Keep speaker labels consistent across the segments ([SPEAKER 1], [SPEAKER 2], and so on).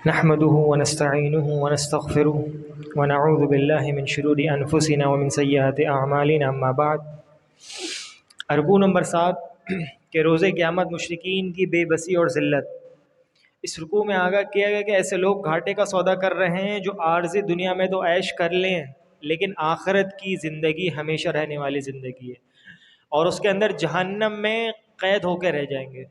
[SPEAKER 1] نحمده ونستعينه ونستغفره ونعوذ بالله من شرور انفسنا ومن سیئات اعمالنا اما بعد۔ رکوع نمبر 7 کہ روز قیامت مشرکین کی بے بسی اور ذلت۔ اس رکوع میں آگاہ کیا گیا کہ ایسے لوگ گھاٹے کا سودا کر رہے ہیں جو عارضی دنیا میں تو عیش کر لیں لیکن آخرت کی زندگی ہمیشہ رہنے والی زندگی ہے اور اس کے اندر جہنم میں قید ہو کے رہ جائیں گے۔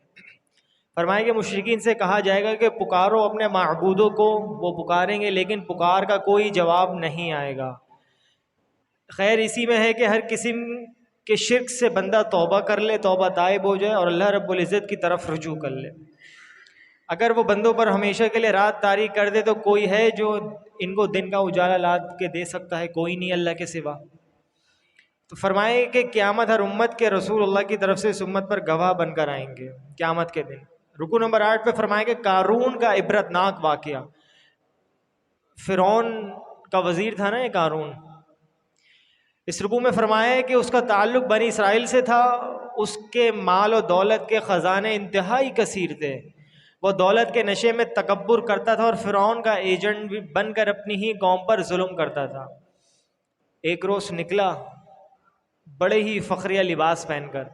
[SPEAKER 1] فرمائے کہ مشرکین سے کہا جائے گا کہ پکارو اپنے معبودوں کو، وہ پکاریں گے لیکن پکار کا کوئی جواب نہیں آئے گا۔ خیر اسی میں ہے کہ ہر قسم کے شرک سے بندہ توبہ کر لے، توبہ تائب ہو جائے اور اللہ رب العزت کی طرف رجوع کر لے۔ اگر وہ بندوں پر ہمیشہ کے لیے رات تاریک کر دے تو کوئی ہے جو ان کو دن کا اجالا لا کے دے سکتا ہے؟ کوئی نہیں اللہ کے سوا۔ تو فرمائے کہ قیامت ہر امت کے رسول اللہ کی طرف سے اس امت پر گواہ بن کر آئیں گے قیامت کے دن۔ رکوع نمبر 8 پہ فرمائے کہ قارون کا عبرتناک واقعہ۔ فرعون کا وزیر تھا نا یہ قارون۔ اس رکوع میں فرمایا ہے کہ اس کا تعلق بنی اسرائیل سے تھا، اس کے مال و دولت کے خزانے انتہائی کثیر تھے، وہ دولت کے نشے میں تکبر کرتا تھا اور فرعون کا ایجنٹ بھی بن کر اپنی ہی قوم پر ظلم کرتا تھا۔ ایک روز نکلا بڑے ہی فخریہ لباس پہن کر،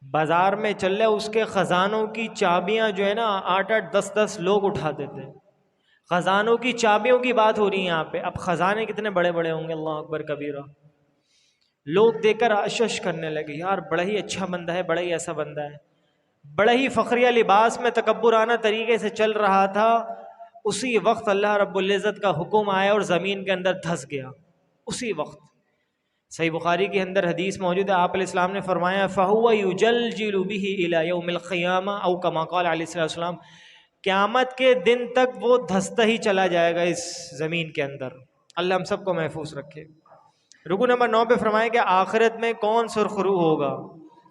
[SPEAKER 1] بازار میں چل رہے، اس کے خزانوں کی چابیاں جو ہے نا 8-8 10-10 لوگ اٹھاتے تھے۔ خزانوں کی چابیوں کی بات ہو رہی ہے یہاں پہ۔ اب خزانے کتنے بڑے بڑے ہوں گے، اللہ اکبر کبیرہ۔ لوگ دیکھ کر اشش کرنے لگے، یار بڑا ہی اچھا بندہ ہے، بڑا ہی ایسا بندہ ہے۔ بڑا ہی فخریہ لباس میں تکبرانہ طریقے سے چل رہا تھا، اسی وقت اللہ رب العزت کا حکم آیا اور زمین کے اندر دھس گیا اسی وقت۔ صحیح بخاری کے اندر حدیث موجود ہے، آپ علیہ السلام نے فرمایا فَهُوَ يُجَلْجِلُ بِهِ إِلَى يَوْمِ الْقِيَامَةِ او كما قال علیہ السلام، قیامت کے دن تک وہ دھستا ہی چلا جائے گا اس زمین کے اندر۔ اللہ ہم سب کو محفوظ رکھے۔ رکوع نمبر 9 پہ فرمایا کہ آخرت میں کون سرخرو ہوگا۔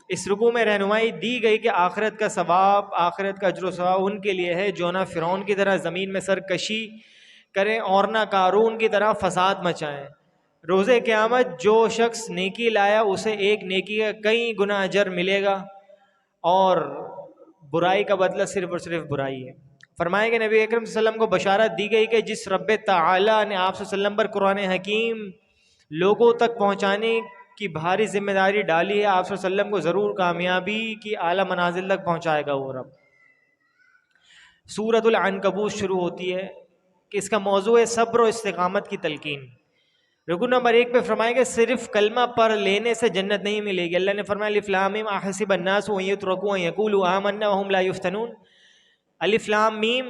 [SPEAKER 1] اس رکوع میں رہنمائی دی گئی کہ آخرت کا ثواب، آخرت کا اجر و ثواب ان کے لیے ہے جو نہ فرعون کی طرح زمین میں سرکشی کریں اور نہ قارون کی طرح فساد مچائیں۔ روز قیامت جو شخص نیکی لایا اسے ایک نیکی کا کئی گنا اجر ملے گا اور برائی کا بدلہ صرف اور صرف برائی ہے۔ فرمایا کہ نبی اکرم صلی اللہ علیہ وسلم کو بشارت دی گئی کہ جس رب تعالی نے آپ صلی اللہ علیہ وسلم پر قرآن حکیم لوگوں تک پہنچانے کی بھاری ذمہ داری ڈالی ہے، آپ صلی اللہ علیہ وسلم کو ضرور کامیابی کی اعلیٰ منازل تک پہنچائے گا وہ رب۔ سورۃ العنکبوت شروع ہوتی ہے کہ اس کا موضوع ہے صبر و استقامت کی تلقین۔ رکوع نمبر 1 پہ فرمایا کہ صرف کلمہ پڑھ لینے سے جنت نہیں ملے گی۔ اللہ نے فرمایا الف لام میم احسب الناس ان یترکوا ان یقولوا آمنا وهم لا یفتنون۔ الف لام میم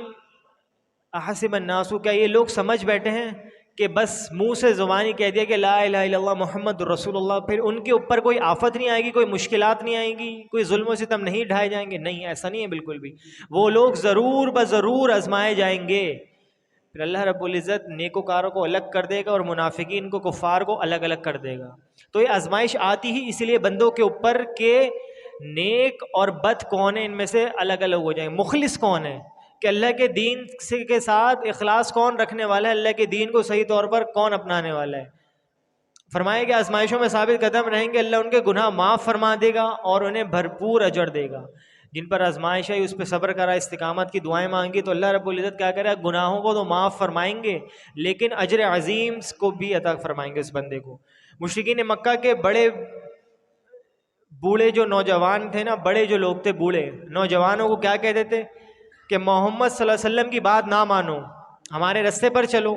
[SPEAKER 1] احسب الناس، کیا یہ لوگ سمجھ بیٹھے ہیں کہ بس منہ سے زبانی کہہ دیا کہ لا الہ الا اللہ محمد رسول اللہ، پھر ان کے اوپر کوئی آفت نہیں آئے گی، کوئی مشکلات نہیں آئیں گی، کوئی ظلم و ستم نہیں ڈھائے جائیں گے؟ نہیں، ایسا نہیں ہے بالکل بھی۔ وہ لوگ ضرور بضرور آزمائے جائیں گے۔ پھر اللہ رب العزت نیکوکاروں کو الگ کر دے گا اور منافقین کو، کفار کو الگ الگ کر دے گا۔ تو یہ آزمائش آتی ہی اس لیے بندوں کے اوپر کہ نیک اور بد کون ہے، ان میں سے الگ الگ ہو جائیں۔ مخلص کون ہے کہ اللہ کے دین کے ساتھ اخلاص کون رکھنے والا ہے، اللہ کے دین کو صحیح طور پر کون اپنانے والا ہے۔ فرمایا کہ آزمائشوں میں ثابت قدم رہیں گے، اللہ ان کے گناہ معاف فرما دے گا اور انہیں بھرپور اجر دے گا۔ جن پر آزمائش ہے اس پہ صبر کرا، استقامت کی دعائیں مانگی تو اللہ رب العزت کیا کرے گا، گناہوں کو تو معاف فرمائیں گے لیکن اجر عظیم کو بھی عطا فرمائیں گے اس بندے کو۔ مشرکین مکہ کے بڑے بوڑھے جو نوجوان تھے نا، بڑے جو لوگ تھے بوڑھے، نوجوانوں کو کیا کہتے تھے کہ محمد صلی اللہ علیہ وسلم کی بات نہ مانو، ہمارے رستے پر چلو۔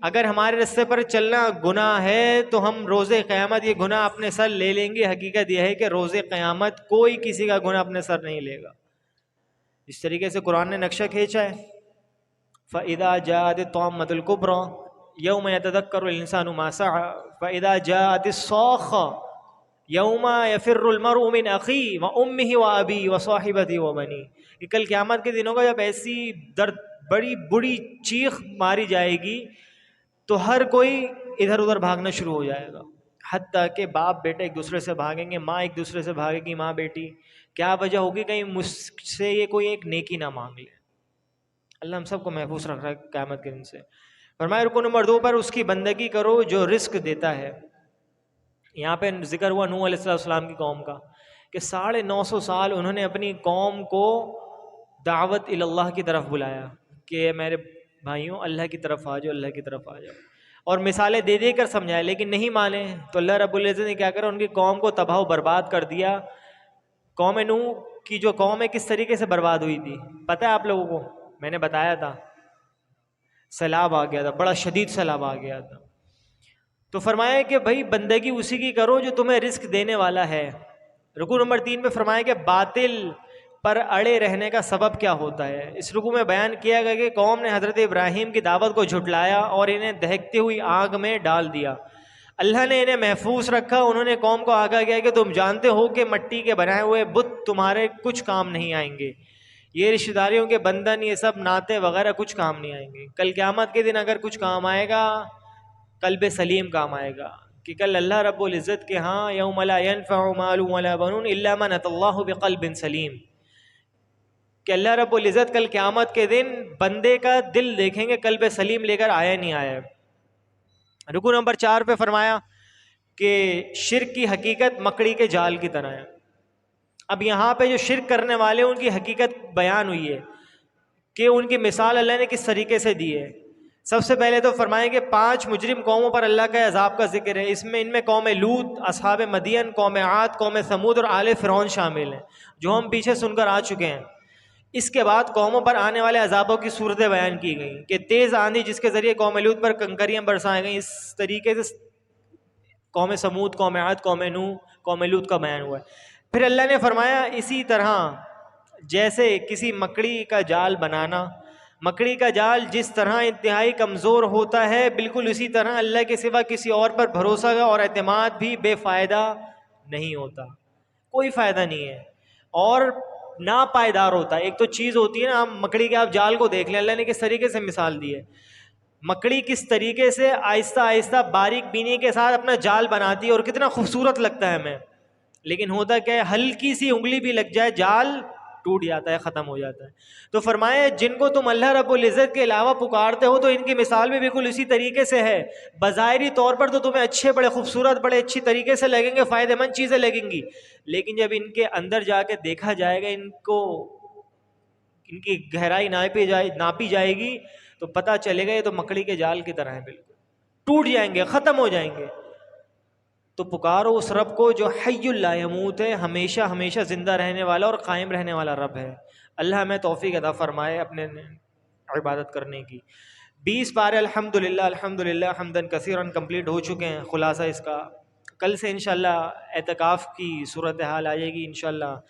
[SPEAKER 1] اگر ہمارے رستے پر چلنا گناہ ہے تو ہم روز قیامت یہ گناہ اپنے سر لے لیں گے۔ حقیقت یہ ہے کہ روز قیامت کوئی کسی کا گناہ اپنے سر نہیں لے گا۔ اس طریقے سے قرآن نے نقشہ کھینچا ہے فَإِذَا جَاءَتِ الطَّامَّةُ الْكُبْرَى يَوْمَ يَتَذَكَّرُ الْإِنسَانُ مَا سَعَى فَإِذَا جَاءَتِ الصَّاخَّةُ يَوْمَ يَفِرُّ الْمَرْءُ مِنْ أَخِيهِ وَأُمِّهِ وَأَبِيهِ وَصَاحِبَتِهِ وَبَنِيهِ۔ کہ کل قیامت کے دنوں کا جب ایسی بڑی بڑی چیخ ماری جائے گی تو ہر کوئی ادھر ادھر بھاگنا شروع ہو جائے گا، حتیٰ کہ باپ بیٹے ایک دوسرے سے بھاگیں گے، ماں ایک دوسرے سے بھاگے گی، ماں بیٹی۔ کیا وجہ ہوگی؟ کہیں مجھ سے یہ کوئی ایک نیکی نہ مانگ لے۔ اللہ ہم سب کو محفوظ رکھ رہا ہے قیامت کے دن سے۔ فرمایا رکوع نمبر 2 پر اس کی بندگی کرو جو رزق دیتا ہے۔ یہاں پہ ذکر ہوا نوح علیہ السلام کی قوم کا کہ 950 سال انہوں نے اپنی قوم کو دعوت اللہ کی طرف بلایا کہ میرے بھائیوں اللہ کی طرف آ جاؤ، اللہ کی طرف آ جاؤ، اور مثالیں دے دے کر سمجھائے، لیکن نہیں مانے تو اللہ رب العزت نے کیا کرا، ان کی قوم کو تباہ و برباد کر دیا۔ قوم نوح کی جو قوم ہے کس طریقے سے برباد ہوئی تھی پتہ ہے آپ لوگوں کو؟ میں نے بتایا تھا، سیلاب آ گیا تھا، بڑا شدید سیلاب آ گیا تھا۔ تو فرمایا کہ بھائی بندگی اسی کی کرو جو تمہیں رزق دینے والا ہے۔ رکوع نمبر 3 میں فرمایا کہ باطل پر اڑے رہنے کا سبب کیا ہوتا ہے۔ اس رکوع میں بیان کیا گیا کہ قوم نے حضرت ابراہیم کی دعوت کو جھٹلایا اور انہیں دہکتی ہوئی آگ میں ڈال دیا۔ اللہ نے انہیں محفوظ رکھا۔ انہوں نے قوم کو آگاہ کیا کہ تم جانتے ہو کہ مٹی کے بنائے ہوئے بت تمہارے کچھ کام نہیں آئیں گے، یہ رشتہ داریوں کے بندھن، یہ سب ناطے وغیرہ کچھ کام نہیں آئیں گے۔ کل قیامت کے دن اگر کچھ کام آئے گا قلب سلیم کام آئے گا، کہ کل اللہ رب العزت کے ہاں یوم لا ينفع مال ولا بنون الا من اتى اللہ بقلب سلیم، کہ اللہ رب العزت کل قیامت کے دن بندے کا دل دیکھیں گے قلب سلیم لے کر آیا نہیں آیا۔ رکوع نمبر 4 پہ فرمایا کہ شرک کی حقیقت مکڑی کے جال کی طرح ہے۔ اب یہاں پہ جو شرک کرنے والے ان کی حقیقت بیان ہوئی ہے کہ ان کی مثال اللہ نے کس طریقے سے دی ہے۔ سب سے پہلے تو فرمائیں کہ 5 مجرم قوموں پر اللہ کا عذاب کا ذکر ہے۔ ان میں قوم لوط، اصحاب مدین، قوم عاد، قوم ثمود اور آل فرعون شامل ہیں، جو ہم پیچھے سن کر آ چکے ہیں۔ اس کے بعد قوموں پر آنے والے عذابوں کی صورتیں بیان کی گئیں کہ تیز آندھی جس کے ذریعے قوم لوط پر کنکریاں برسائی گئیں، اس طریقے سے قوم ثمود، قوم عاد، قوم نوح، قوم لوط کا بیان ہوا ہے۔ پھر اللہ نے فرمایا اسی طرح جیسے کسی مکڑی کا جال بنانا، مکڑی کا جال جس طرح انتہائی کمزور ہوتا ہے، بالکل اسی طرح اللہ کے سوا کسی اور پر بھروسہ اور اعتماد بھی بے فائدہ نہیں ہوتا، کوئی فائدہ نہیں ہے اور نا پائیدار ہوتا ہے۔ ایک تو چیز ہوتی ہے نا، ہم مکڑی کے آپ جال کو دیکھ لیں، اللہ نے کس طریقے سے مثال دی ہے، مکڑی کس طریقے سے آہستہ آہستہ باریک بینی کے ساتھ اپنا جال بناتی ہے اور کتنا خوبصورت لگتا ہے ہمیں، لیکن ہوتا کیا ہے، ہلکی سی انگلی بھی لگ جائے جال ٹوٹ جاتا ہے، ختم ہو جاتا ہے۔ تو فرمایا جن کو تم اللہ رب العزت کے علاوہ پکارتے ہو تو ان کی مثال بھی بالکل اسی طریقے سے ہے۔ بظاہری طور پر تو تمہیں اچھے، بڑے خوبصورت، بڑے اچھی طریقے سے لگیں گے، فائدہ مند چیزیں لگیں گی، لیکن جب ان کے اندر جا کے دیکھا جائے گا، ان کی گہرائی ناپی جائے گی تو پتہ چلے گا یہ تو مکڑی کے جال کی طرح ہے، بالکل ٹوٹ جائیں گے، ختم ہو جائیں گے۔ تو پکارو اس رب کو جو حی لا یموت ہے، ہمیشہ ہمیشہ زندہ رہنے والا اور قائم رہنے والا رب ہے۔ اللہ ہمیں توفیق عطا فرمائے اپنے عبادت کرنے کی۔ 20 پارے الحمدللہ الحمدللہ حمدن کثیرن کمپلیٹ ہو چکے ہیں۔ خلاصہ اس کا کل سے انشاءاللہ اعتکاف کی صورتحال آ جائے گی انشاءاللہ۔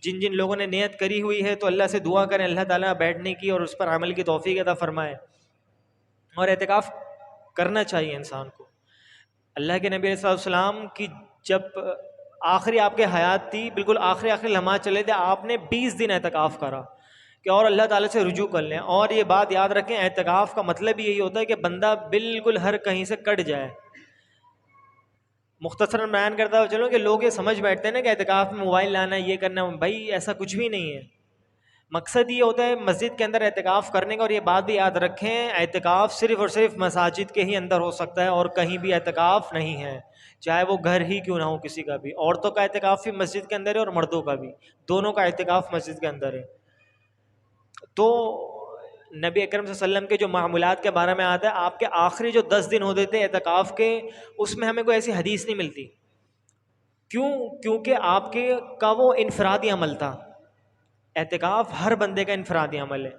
[SPEAKER 1] جن جن لوگوں نے نیت کری ہوئی ہے تو اللہ سے دعا کریں اللہ تعالیٰ بیٹھنے کی اور اس پر عمل کی توفیق عطا فرمائے، اور اعتکاف کرنا چاہیے انسان کو۔ اللہ کے نبی صلی اللہ علیہ وسلم کی جب آخری آپ کے حیات تھی، بالکل آخری لمحات چلے تھے، آپ نے 20 دن اعتکاف کرا کہ اور اللہ تعالیٰ سے رجوع کر لیں۔ اور یہ بات یاد رکھیں، اعتکاف کا مطلب یہی ہوتا ہے کہ بندہ بالکل ہر کہیں سے کٹ جائے۔ مختصراً بیان کرتا ہوں چلو کہ لوگ یہ سمجھ بیٹھتے ہیں نا کہ اعتکاف میں موبائل لانا ہے، یہ کرنا ہے، بھائی ایسا کچھ بھی نہیں ہے۔ مقصد یہ ہوتا ہے مسجد کے اندر اعتکاف کرنے کا، اور یہ بات بھی یاد رکھیں اعتکاف صرف اور صرف مساجد کے ہی اندر ہو سکتا ہے اور کہیں بھی اعتکاف نہیں ہے، چاہے وہ گھر ہی کیوں نہ ہو کسی کا بھی۔ عورتوں کا اعتکاف بھی مسجد کے اندر ہے اور مردوں کا بھی، دونوں کا اعتکاف مسجد کے اندر ہے۔ تو نبی اکرم صلی اللہ علیہ وسلم کے جو معمولات کے بارے میں آتا ہے، آپ کے آخری جو 10 دن ہوتے تھے اعتکاف کے، اس میں ہمیں کوئی ایسی حدیث نہیں ملتی۔ کیونکہ آپ کا وہ انفرادی عمل تھا۔ اعتکاف ہر بندے کا انفرادی عمل ہے،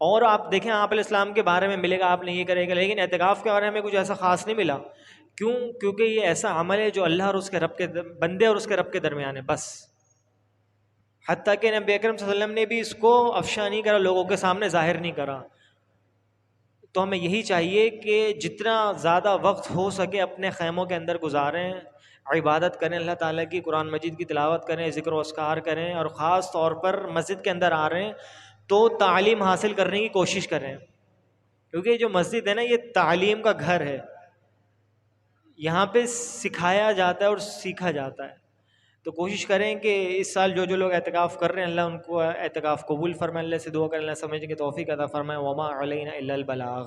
[SPEAKER 1] اور آپ دیکھیں آپ علیہ السلام کے بارے میں ملے گا آپ نے یہ کرے گا، لیکن اعتکاف کے بارے میں ہمیں کچھ ایسا خاص نہیں ملا۔ کیونکہ یہ ایسا عمل ہے جو اللہ اور اس کے رب کے بندے اور اس کے رب کے درمیان ہے بس۔ حتیٰ کہ نبی اکرم صلی اللہ علیہ وسلم نے بھی اس کو افشا نہیں کرا، لوگوں کے سامنے ظاہر نہیں کرا۔ تو ہمیں یہی چاہیے کہ جتنا زیادہ وقت ہو سکے اپنے خیموں کے اندر گزاریں، عبادت کریں، اللہ تعالیٰ کی قرآن مجید کی تلاوت کریں، ذکر و اذکار کریں، اور خاص طور پر مسجد کے اندر آ رہے ہیں تو تعلیم حاصل کرنے کی کوشش کریں، کیونکہ جو مسجد ہے نا یہ تعلیم کا گھر ہے، یہاں پہ سکھایا جاتا ہے اور سیکھا جاتا ہے۔ تو کوشش کریں کہ اس سال جو لوگ اعتکاف کر رہے ہیں اللہ ان کو اعتکاف قبول فرمائے، اللہ سے دعا کریں اللہ سمجھنے کی توفیق عطا فرمائے۔ وما علینا الا البلاغ۔